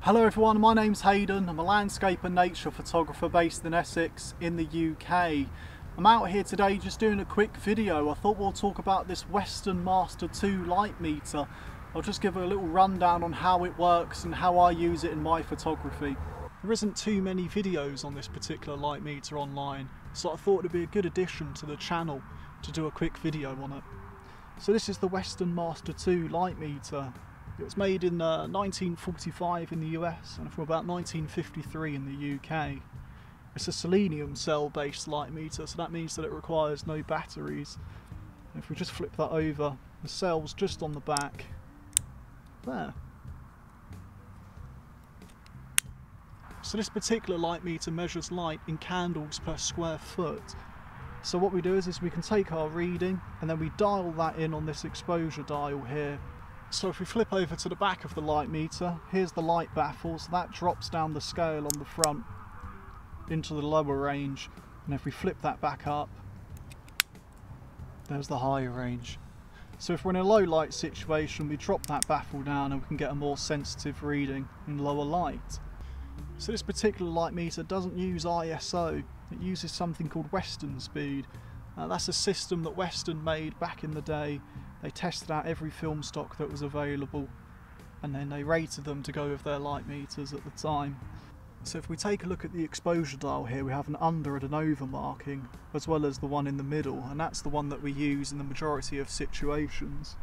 Hello everyone, my name's Hayden. I'm a landscape and nature photographer based in Essex in the UK. I'm out here today just doing a quick video. I thought we'll talk about this Weston Master II light meter. I'll just give a little rundown on how it works and how I use it in my photography. There isn't too many videos on this particular light meter online, so I thought it'd be a good addition to the channel to do a quick video on it. So this is the Weston Master II light meter. It was made in 1945 in the US and from about 1953 in the UK. It's a selenium cell based light meter, so that means that it requires no batteries. And if we just flip that over, the cell's just on the back. There. So this particular light meter measures light in candles per square foot. So what we do is we can take our reading and then we dial that in on this exposure dial here. So if we flip over to the back of the light meter, here's the light baffle, so that drops down the scale on the front into the lower range, and if we flip that back up, there's the higher range. So if we're in a low light situation, we drop that baffle down and we can get a more sensitive reading in lower light. So this particular light meter doesn't use ISO, it uses something called Weston Speed. That's a system that Weston made back in the day. They tested out every film stock that was available and then they rated them to go with their light meters at the time. So if we take a look at the exposure dial here, we have an under and an over marking as well as the one in the middle, and that's the one that we use in the majority of situations.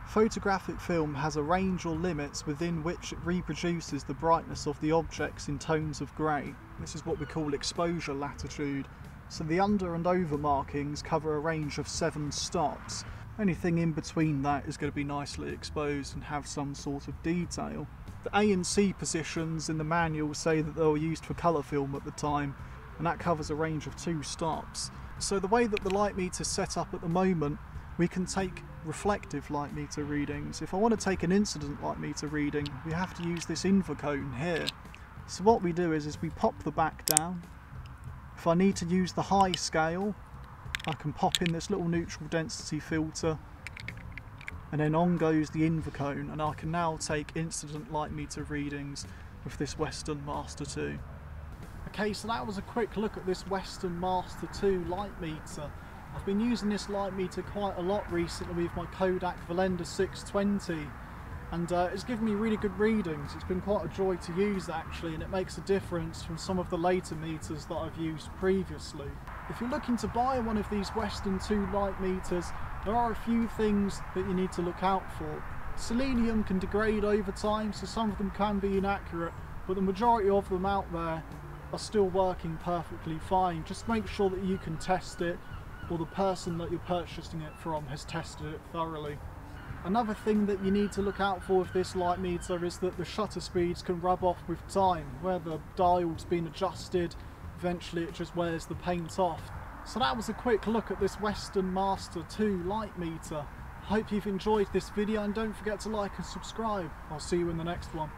Photographic film has a range or limits within which it reproduces the brightness of the objects in tones of grey. This is what we call exposure latitude. So the under and over markings cover a range of 7 stops. Anything in between that is going to be nicely exposed and have some sort of detail. The A and C positions in the manual say that they were used for colour film at the time, and that covers a range of 2 stops. So the way that the light meter is set up at the moment, we can take reflective light meter readings. If I want to take an incident light meter reading, we have to use this invocone here. So what we do is we pop the back down. If I need to use the high scale, I can pop in this little neutral density filter, and then on goes the invocone, and I can now take incident light meter readings with this Weston Master II. Okay, so that was a quick look at this Weston Master II light meter. I've been using this light meter quite a lot recently with my Kodak Valenda 620, and it's given me really good readings. It's been quite a joy to use actually, and it makes a difference from some of the later meters that I've used previously. If you're looking to buy one of these Weston II light meters, there are a few things that you need to look out for. Selenium can degrade over time, so some of them can be inaccurate, but the majority of them out there are still working perfectly fine. Just make sure that you can test it, or the person that you're purchasing it from has tested it thoroughly. Another thing that you need to look out for with this light meter is that the shutter speeds can rub off with time. Where the dial's been adjusted, eventually it just wears the paint off. So that was a quick look at this Weston Master II light meter. I hope you've enjoyed this video, and don't forget to like and subscribe. I'll see you in the next one.